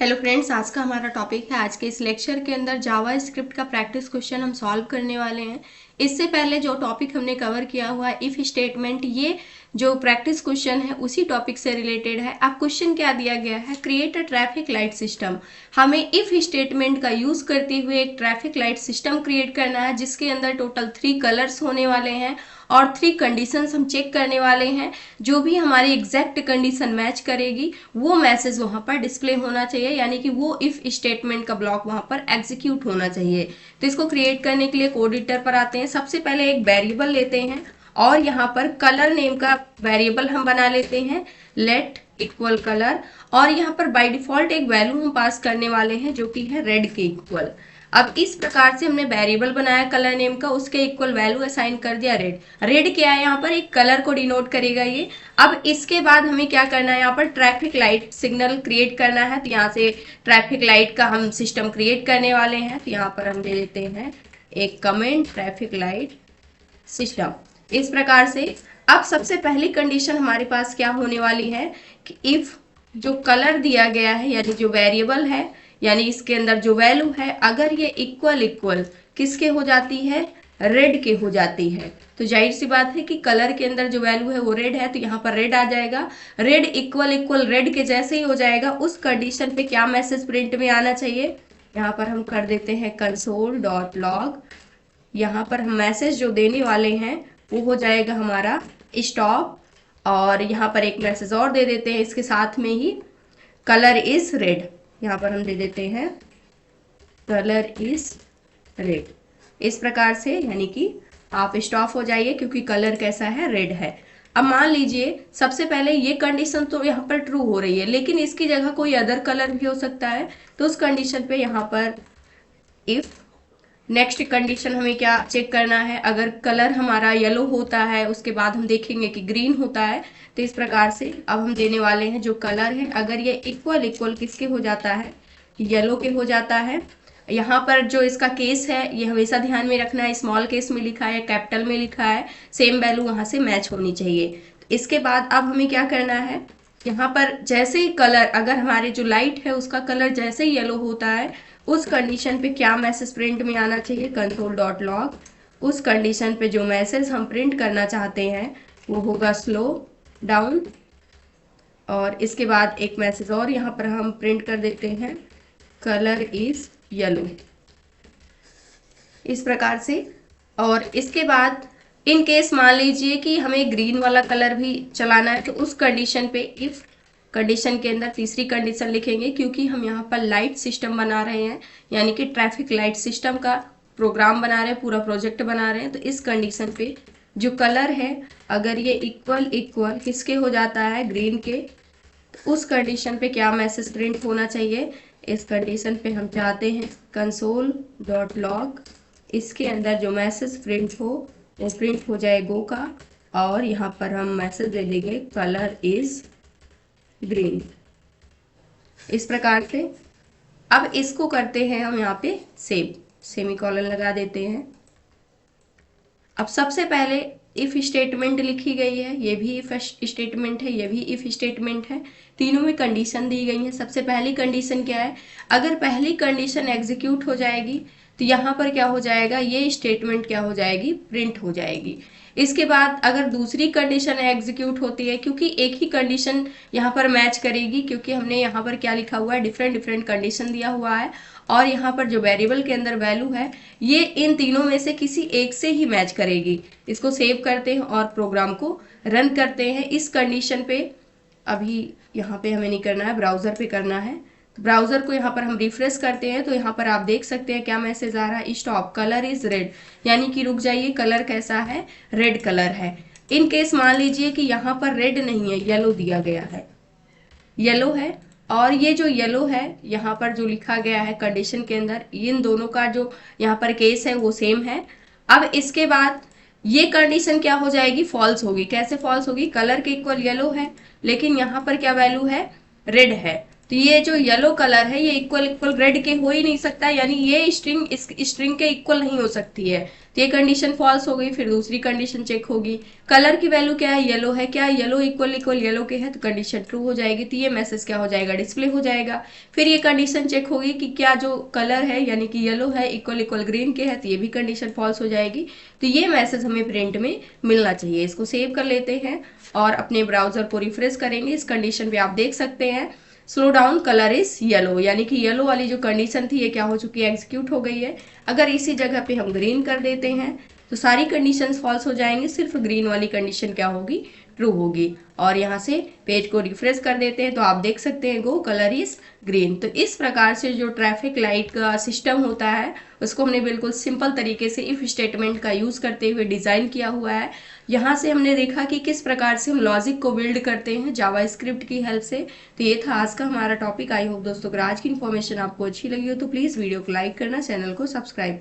Hello friends, आज का हमारा टॉपिक है। आज के इस लेक्चर के अंदर जावा स्क्रिप्ट का प्रैक्टिस क्वेश्चन हम सॉल्व करने वाले हैं। इससे पहले जो टॉपिक हमने कवर किया हुआ है इफ स्टेटमेंट, ये जो प्रैक्टिस क्वेश्चन है उसी टॉपिक से रिलेटेड है। अब क्वेश्चन क्या दिया गया है, create a traffic light system. हमें इफ स्टेटमेंट का यूज करते हुए एक ट्रैफिक लाइट सिस्टम क्रिएट करना है जिसके अंदर टोटल 3 कलर्स होने वाले हैं और 3 कंडीशंस हम चेक करने वाले हैं। जो भी हमारी एग्जैक्ट कंडीशन मैच करेगी वो मैसेज वहां पर डिस्प्ले होना चाहिए, यानी कि वो इफ स्टेटमेंट का ब्लॉक वहां पर एग्जीक्यूट होना चाहिए। तो इसको क्रिएट करने के लिए कोड एडिटर पर आते हैं। सबसे पहले एक वेरिएबल लेते हैं और यहाँ पर कलर नेम का वेरिएबल हम बना लेते हैं, लेट इक्वल कलर। और यहाँ पर बाय डिफॉल्ट एक वैल्यू हम पास करने वाले हैं जो कि है रेड के इक्वल। अब इस प्रकार से हमने वेरिएबल बनाया कलर नेम का, उसके इक्वल वैल्यू असाइन कर दिया रेड। रेड क्या है, यहाँ पर एक कलर को डिनोट करेगा ये। अब इसके बाद हमें क्या करना है, यहाँ पर ट्रैफिक लाइट सिग्नल क्रिएट करना है। तो यहाँ से ट्रैफिक लाइट का हम सिस्टम क्रिएट करने वाले हैं। तो यहाँ पर हम दे देते हैं एक कमेंट ट्रैफिक लाइट सिस्टम, इस प्रकार से। अब सबसे पहली कंडीशन हमारे पास क्या होने वाली है कि इफ जो कलर दिया गया है यानी जो वेरिएबल है, यानी इसके अंदर जो वैल्यू है, अगर ये इक्वल किसके हो जाती है, रेड के हो जाती है, तो जाहिर सी बात है कि कलर के अंदर जो वैल्यू है वो रेड है, तो यहाँ पर रेड आ जाएगा। रेड इक्वल रेड के जैसे ही हो जाएगा, उस कंडीशन पे क्या मैसेज प्रिंट में आना चाहिए, यहाँ पर हम कर देते हैं console.log। यहाँ पर हम मैसेज जो देने वाले हैं वो हो जाएगा हमारा स्टॉप। और यहाँ पर एक मैसेज और दे देते हैं इसके साथ में ही, कलर इज रेड। यहाँ पर हम दे देते हैं कलर इज रेड, इस प्रकार से, यानी कि आप स्टॉप हो जाइए क्योंकि कलर कैसा है, रेड है। अब मान लीजिए सबसे पहले ये कंडीशन तो यहाँ पर ट्रू हो रही है, लेकिन इसकी जगह कोई अदर कलर भी हो सकता है। तो उस कंडीशन पे यहाँ पर इफ नेक्स्ट कंडीशन हमें क्या चेक करना है, अगर कलर हमारा येलो होता है उसके बाद हम देखेंगे कि ग्रीन होता है। तो इस प्रकार से अब हम देने वाले हैं जो कलर है, अगर ये इक्वल किसके हो जाता है, येलो के हो जाता है। यहाँ पर जो इसका केस है ये हमेशा ध्यान में रखना है, स्मॉल केस में लिखा है कैपिटल में लिखा है, सेम वैल्यू वहां से मैच होनी चाहिए। तो इसके बाद अब हमें क्या करना है, यहाँ पर जैसे ही कलर, अगर हमारे जो लाइट है उसका कलर जैसे ही येलो होता है, उस कंडीशन पे क्या मैसेज प्रिंट में आना चाहिए, console.log। उस कंडीशन पे जो मैसेज हम प्रिंट करना चाहते हैं वो होगा स्लो डाउन। और इसके बाद एक मैसेज और यहाँ पर हम प्रिंट कर देते हैं, कलर इज येलो, इस प्रकार से। और इसके बाद इन केस मान लीजिए कि हमें ग्रीन वाला कलर भी चलाना है, तो उस कंडीशन पे इफ कंडीशन के अंदर तीसरी कंडीशन लिखेंगे, क्योंकि हम यहाँ पर लाइट सिस्टम बना रहे हैं, यानी कि ट्रैफिक लाइट सिस्टम का प्रोग्राम बना रहे हैं, पूरा प्रोजेक्ट बना रहे हैं। तो इस कंडीशन पे जो कलर है, अगर ये इक्वल किसके हो जाता है, ग्रीन के, तो उस कंडीशन पे क्या मैसेज प्रिंट होना चाहिए, इस कंडीशन पे हम चाहते हैं console.log। इसके अंदर जो मैसेज प्रिंट हो वो प्रिंट हो जाए गो का, और यहाँ पर हम मैसेज दे देंगे कलर इज ग्रीन, इस प्रकार से। अब इसको करते हैं हम यहाँ पे सेव, सेमीकोलन लगा देते हैं। अब सबसे पहले इफ स्टेटमेंट लिखी गई है, ये भी इफ स्टेटमेंट है, ये भी इफ स्टेटमेंट है, तीनों में कंडीशन दी गई है। सबसे पहली कंडीशन क्या है, अगर पहली कंडीशन एग्जीक्यूट हो जाएगी तो यहाँ पर क्या हो जाएगा, ये स्टेटमेंट क्या हो जाएगी, प्रिंट हो जाएगी। इसके बाद अगर दूसरी कंडीशन एग्जीक्यूट होती है, क्योंकि एक ही कंडीशन यहाँ पर मैच करेगी, क्योंकि हमने यहाँ पर क्या लिखा हुआ है, डिफरेंट कंडीशन दिया हुआ है, और यहाँ पर जो वेरिएबल के अंदर वैल्यू है ये इन तीनों में से किसी एक से ही मैच करेगी। इसको सेव करते हैं और प्रोग्राम को रन करते हैं। इस कंडीशन पे अभी यहाँ पे हमें नहीं करना है, ब्राउजर पे करना है। तो ब्राउजर को यहाँ पर हम रिफ्रेश करते हैं, तो यहाँ पर आप देख सकते हैं क्या मैसेज आ रहा है, स्टॉप कलर इज रेड, यानी कि रुक जाइए, कलर कैसा है, रेड कलर है। इन केस मान लीजिए कि यहाँ पर रेड नहीं है, येलो दिया गया है, येलो है, और ये जो येलो है यहाँ पर जो लिखा गया है कंडीशन के अंदर, इन दोनों का जो यहाँ पर केस है वो सेम है। अब इसके बाद ये कंडीशन क्या हो जाएगी, फॉल्स होगी। कैसे फॉल्स होगी, कलर के इक्वल येलो है लेकिन यहाँ पर क्या वैल्यू है, रेड है, तो ये जो येलो कलर है ये इक्वल इक्वल रेड के हो ही नहीं सकता, यानी ये स्ट्रिंग इस स्ट्रिंग के इक्वल नहीं हो सकती है। तो ये कंडीशन फॉल्स हो गई। फिर दूसरी कंडीशन चेक होगी, कलर की वैल्यू क्या है, येलो है, क्या येलो इक्वल इक्वल येलो के है, तो कंडीशन ट्रू हो जाएगी। तो ये मैसेज क्या हो जाएगा, डिस्प्ले हो जाएगा। फिर ये कंडीशन चेक होगी कि क्या जो कलर है यानी कि येलो है इक्वल इक्वल ग्रीन के है, तो ये भी कंडीशन फॉल्स हो जाएगी। तो ये मैसेज हमें प्रिंट में मिलना चाहिए। इसको सेव कर लेते हैं और अपने ब्राउजर को रिफ्रेश करेंगे। इस कंडीशन पे आप देख सकते हैं slow down colour is yellow, यानी कि येलो वाली जो कंडीशन थी ये क्या हो चुकी है, एग्जीक्यूट हो गई है। अगर इसी जगह पे हम ग्रीन कर देते हैं तो सारी कंडीशंस फॉल्स हो जाएंगी, सिर्फ ग्रीन वाली कंडीशन क्या होगी, ट्रू होगी। और यहाँ से पेज को रिफ्रेश कर देते हैं तो आप देख सकते हैं गो कलर इज ग्रीन। तो इस प्रकार से जो ट्रैफिक लाइट का सिस्टम होता है उसको हमने बिल्कुल सिंपल तरीके से इफ स्टेटमेंट का यूज करते हुए डिजाइन किया हुआ है। यहाँ से हमने देखा कि किस प्रकार से हम लॉजिक को बिल्ड करते हैं जावा स्क्रिप्ट की हेल्प से। तो ये था आज का हमारा टॉपिक। आई होप दोस्तों अगर आज की इन्फॉर्मेशन आपको अच्छी लगी हो तो प्लीज वीडियो को लाइक करना, चैनल को सब्सक्राइब